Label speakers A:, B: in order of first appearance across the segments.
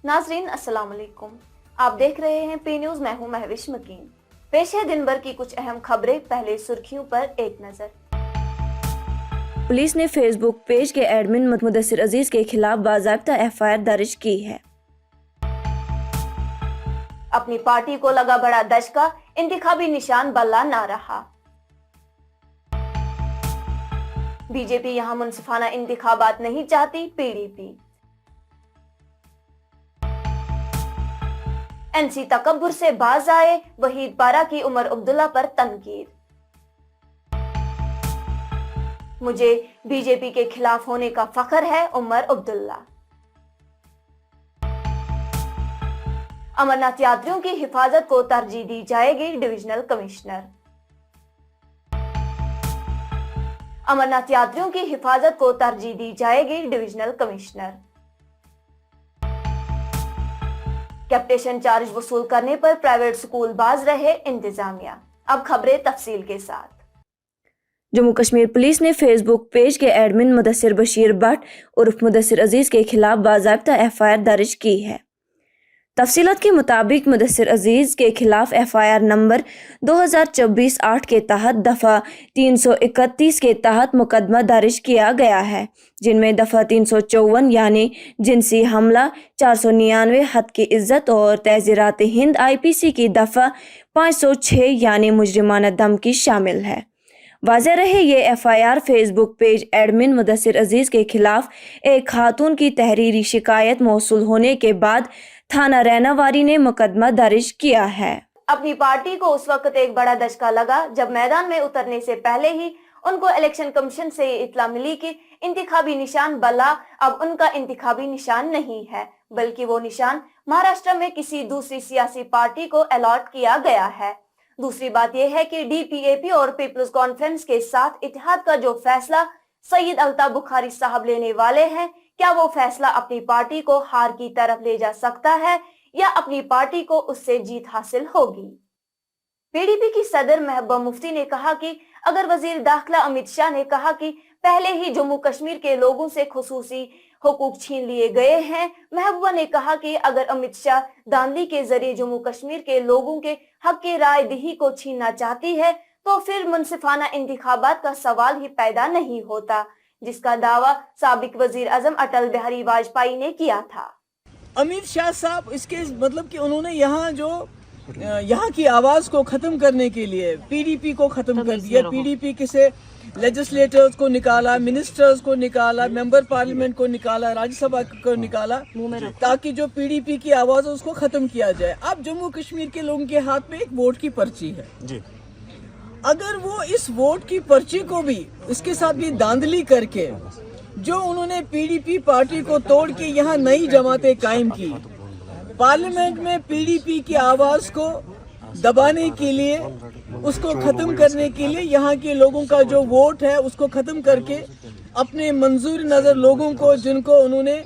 A: नाजरीन अस्सलाम वालेकुम, आप देख रहे हैं पी न्यूज। मैं हूं महविश मकीन। पेश है दिन भर की कुछ अहम खबरें। पहले सुर्खियों पर एक नजर।
B: पुलिस ने फेसबुक पेज के एडमिन मुदस्सिर अजीज के खिलाफ बाज़ाब्ता एफआईआर दर्ज की है।
A: अपनी पार्टी को लगा बड़ा दचका, इंतखाबी निशान बल्ला ना रहा। बीजेपी यहां मुनसिफाना इंतखाबात नहीं चाहती, पीडीपी। एनसी तकब्बुर से बाज आए, वहीद पारा की उमर अब्दुल्ला पर तनकीद। मुझे बीजेपी के खिलाफ होने का फख्र है, उमर अब्दुल्ला। अमरनाथ यात्रियों की हिफाजत को तरजीह दी जाएगी, डिविजनल कमिश्नर। अमरनाथ यात्रियों की हिफाजत को तरजीह दी जाएगी, डिविजनल कमिश्नर। कैप्टेशन चार्ज वसूल करने पर प्राइवेट स्कूल बाज रहे, इंतजामिया। अब खबरें तफसील के साथ।
B: जम्मू कश्मीर पुलिस ने फेसबुक पेज के एडमिन मुदस्सिर बशीर भट्ट उर्फ मुदस्सिर अजीज के खिलाफ बाज़ाब्ता एफआईआर दर्ज की है। तफसीलात के मुताबिक मुदस्सिर अजीज के खिलाफ एफआईआर नंबर 2024-8 के तहत दफ़ा 331 के तहत मुकदमा दर्ज किया गया है, जिनमें दफ़ा 354 यानी जिनसी हमला, 499 हद की इज्जत और तहज़ीरात हिंद IPC की दफ़ा 506 यानी मुजरिमाना धमकी शामिल है। वाज़ेह रहे ये FIR Facebook page admin Mudassir Aziz के खिलाफ एक खातून की तहरीरी शिकायत मौसूल होने के बाद थाना रैनावारी ने मुकदमा दर्ज किया है।
A: अपनी पार्टी को उस वक्त एक बड़ा दचका लगा जब मैदान में उतरने से पहले ही उनको इलेक्शन कमीशन से इत्तला मिली कि इंतखाबी निशान बल्ला अब उनका इंतखाबी निशान नहीं है, बल्कि वो निशान महाराष्ट्र में किसी दूसरी सियासी पार्टी को अलॉट किया गया है। दूसरी बात यह है कि DPAP और पीपल्स कॉन्फ्रेंस के साथ इत्तेहाद का जो फैसला सईद अल्ताफ बुखारी साहब लेने वाले हैं, क्या वो फैसला अपनी पार्टी को हार की तरफ ले जा सकता है या अपनी पार्टी को उससे जीत हासिल होगी? PDP की सदर महबूबा मुफ्ती ने कहा कि अगर वजीर दाखिला अमित शाह ने कहा कि पहले ही जम्मू कश्मीर के लोगों से खुसूसी हुकूक छीन लिए गए हैं, महबूबा ने कहा कि अगर अमित शाह धांधली के जरिए जम्मू कश्मीर के लोगों के हक की राय दही को छीनना चाहती है तो फिर मुनसिफाना इंतखाबात का सवाल ही पैदा नहीं होता, जिसका दावा साबिक वजीर आजम अटल बिहारी वाजपेयी ने किया था।
C: अमित शाह साहब इसके मतलब कि उन्होंने यहाँ की आवाज को खत्म करने के लिए PDP को खत्म कर दिया। PDP किसे लेजिस्लेटर्स को निकाला, मिनिस्टर्स को निकाला, मेंबर पार्लियामेंट को निकाला, राज्यसभा को निकाला, ताकि जो PDP की आवाज है उसको खत्म किया जाए। अब जम्मू कश्मीर के लोगों के हाथ में एक वोट की पर्ची है जी। अगर वो इस वोट की पर्ची को भी इसके साथ भी धांधली करके जो उन्होंने PDP पार्टी को तोड़ के यहाँ नई जमातें कायम की, पार्लियामेंट में PDP की आवाज को दबाने के लिए, उसको खत्म करने के लिए यहाँ के लोगों का जो वोट है उसको खत्म करके अपने मंजूर नजर लोगों को, जिनको उन्होंने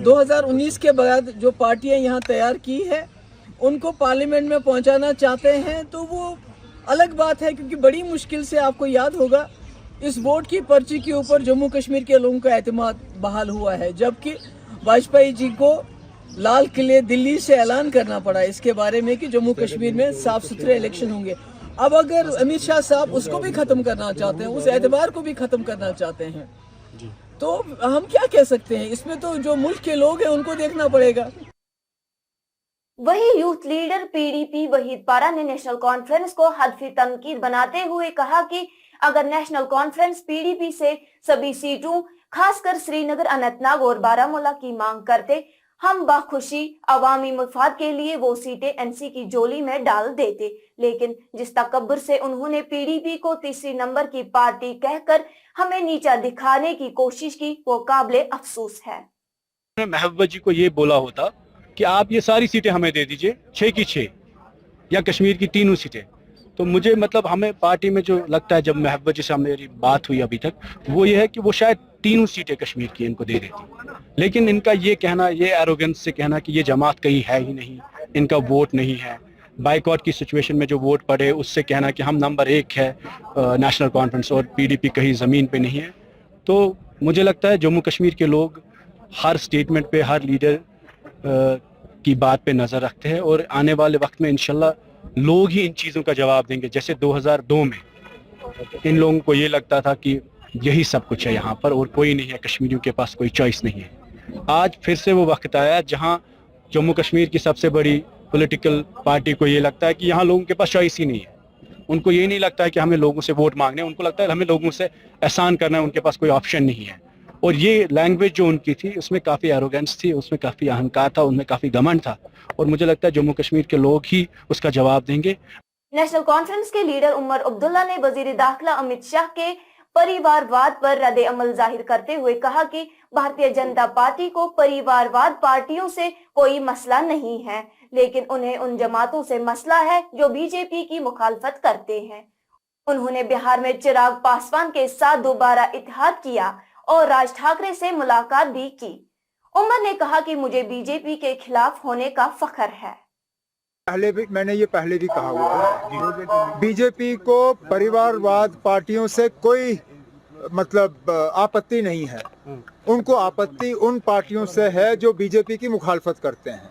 C: 2019 के बाद जो पार्टियां यहाँ तैयार की है, उनको पार्लियामेंट में पहुँचाना चाहते हैं, तो वो अलग बात है। क्योंकि बड़ी मुश्किल से, आपको याद होगा, इस वोट की पर्ची के ऊपर जम्मू कश्मीर के लोगों का एतमाद बहाल हुआ है, जबकि वाजपेयी जी को लाल किले दिल्ली से ऐलान करना पड़ा इसके बारे में कि जम्मू कश्मीर में साफ सुथरे इलेक्शन होंगे। अब अगर अमित शाह साहब उसको भी खत्म करना चाहते हैं, उस एतबार को भी खत्म करना चाहते हैं, तो हम क्या कह सकते हैं? इसमें तो जो मुल्क के लोग हैं उनको देखना पड़ेगा।
A: वही यूथ लीडर PDP वहीद पारा ने नेशनल कॉन्फ्रेंस को हदफी तनकीद बनाते हुए कहा कि अगर नेशनल कॉन्फ्रेंस PDP से सभी सीटों, खासकर श्रीनगर, अनंतनाग और बारामूला की मांग करते, हम बाखुशी अवामी मफाद के लिए वो सीटें NC की जोली में डाल देते। लेकिन जिस तकब्बुर से उन्होंने PDP को तीसरी नंबर की पार्टी कहकर हमें नीचा दिखाने की कोशिश की, वो काबिले अफसोस है।
D: महबूबा जी को ये बोला होता कि आप ये सारी सीटें हमें दे दीजिए, 6 की 6 या कश्मीर की 3 सीटें, तो मुझे मतलब हमें पार्टी में जो लगता है, जब महबूबा जी से मेरी बात हुई अभी तक, वो ये है कि वो शायद 3 सीटें कश्मीर की इनको दे देती। लेकिन इनका ये कहना, ये एरोगेंस से कहना कि ये जमात कहीं है ही नहीं, इनका वोट नहीं है, बाइकआउट की सिचुएशन में जो वोट पड़े उससे कहना कि हम नंबर 1 है नेशनल कॉन्फ्रेंस और PDP कहीं ज़मीन पे नहीं है। तो मुझे लगता है जम्मू कश्मीर के लोग हर स्टेटमेंट पे, हर लीडर की बात पे नज़र रखते हैं और आने वाले वक्त में इंशाल्लाह लोग ही इन चीज़ों का जवाब देंगे। जैसे 2002 में इन लोगों को ये लगता था कि यही सब कुछ है यहाँ पर और कोई नहीं है, कश्मीरियों के पास कोई चॉइस नहीं है। आज फिर से वो वक्त आया जहाँ जम्मू कश्मीर की सबसे बड़ी पॉलिटिकल पार्टी को ये लगता है कि यहाँ लोगों के पास चॉइस ही नहीं है। उनको ये नहीं लगता है कि हमें लोगों से वोट मांगने, उनको लगता है हमें लोगों से एहसान करना है, उनके पास कोई ऑप्शन नहीं है। और ये लैंग्वेज जो उनकी थी उसमें काफ़ी एरोगेंस थी, उसमें काफ़ी अहंकार था, उनमें काफ़ी घमंड था और मुझे लगता है जम्मू कश्मीर के लोग ही उसका जवाब देंगे।
A: नेशनल कॉन्फ्रेंस के लीडर उमर अब्दुल्ला ने वजीर दाखिला अमित शाह के परिवारवाद पर रद्द अमल जाहिर करते हुए कहा कि भारतीय जनता पार्टी को परिवारवाद पार्टियों से कोई मसला नहीं है, लेकिन उन्हें उन जमातों से मसला है जो बीजेपी की मुखालफत करते हैं। उन्होंने बिहार में चिराग पासवान के साथ दोबारा इत्तेहाद किया और राज ठाकरे से मुलाकात भी की। उमर ने कहा कि मुझे बीजेपी के खिलाफ होने का फख्र है।
E: मैंने ये पहले भी कहा हुआ है, बीजेपी को परिवारवाद पार्टियों से कोई मतलब आपत्ति नहीं है। उनको आपत्ति उन पार्टियों से है जो बीजेपी की मुखालफत करते हैं।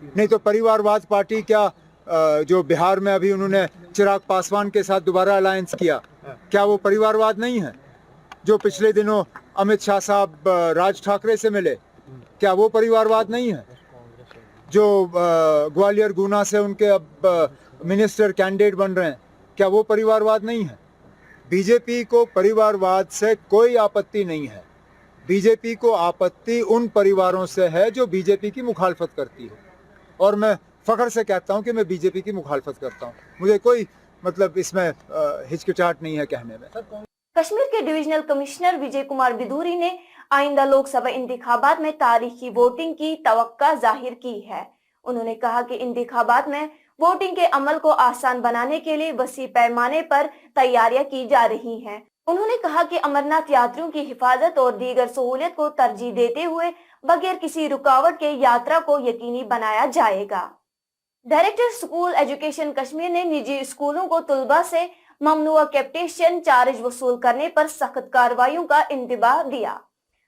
E: नहीं तो परिवारवाद पार्टी क्या जो बिहार में अभी उन्होंने चिराग पासवान के साथ दोबारा अलायंस किया, क्या वो परिवारवाद नहीं है? जो पिछले दिनों अमित शाह साहब राज ठाकरे से मिले, क्या वो परिवारवाद नहीं है? जो ग्वालियर गुना से उनके अब मिनिस्टर कैंडिडेट बन रहे हैं, क्या वो परिवारवाद नहीं है? बीजेपी को परिवारवाद से कोई आपत्ति नहीं है। बीजेपी को आपत्ति उन परिवारों से है जो बीजेपी की मुखालफत करती है, और मैं फख्र से कहता हूं कि मैं बीजेपी की मुखालफत करता हूं। मुझे कोई मतलब इसमें हिचकिचाहट नहीं है कहने में।
A: कश्मीर के डिविजनल कमिश्नर विजय कुमार बिधूरी ने आइंदा लोकसभा इंतखाबात में तारीखी वोटिंग की तवक्का जाहिर की है। उन्होंने कहा कि इंतखाबात में वोटिंग के अमल को आसान बनाने के लिए वसी पैमाने पर तैयारियां की जा रही हैं। उन्होंने कहा कि अमरनाथ यात्रियों की हिफाजत और दीगर सहूलियत को तरजीह देते हुए बगैर किसी रुकावट के यात्रा को यकीनी बनाया जाएगा। डायरेक्टर स्कूल एजुकेशन कश्मीर ने निजी स्कूलों को तुलबा से ममनुआ कैप्टेशन चार्ज वसूल करने पर सख्त कार्रवाइयों का इंतबाह दिया।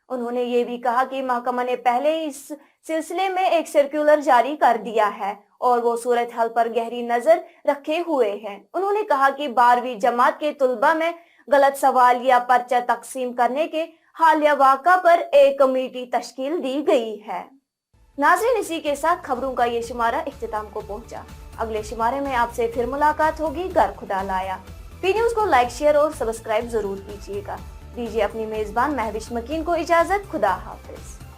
A: उन्होंने ये भी कहा कि महकमा ने पहले इस सिलसिले में एक सर्कुलर जारी कर दिया है और वो सूरत हाल पर गहरी नजर रखे हुए हैं। उन्होंने कहा कि 12वीं जमात के तुलबा में गलत सवाल या पर्चा तकसीम करने के हालिया वाक़ा पर एक कमेटी तश्कील दी गई है। नाज़रीन, इसी के साथ खबरों का ये शुमारा इख्तिताम को पहुंचा। अगले शुमारे में आपसे फिर मुलाकात होगी। गर खुदा लाया। पी न्यूज़ को लाइक, शेयर और सब्सक्राइब जरूर कीजिएगा। दीजिए अपनी मेजबान महविश मकीन को इजाजत। खुदा हाफिज।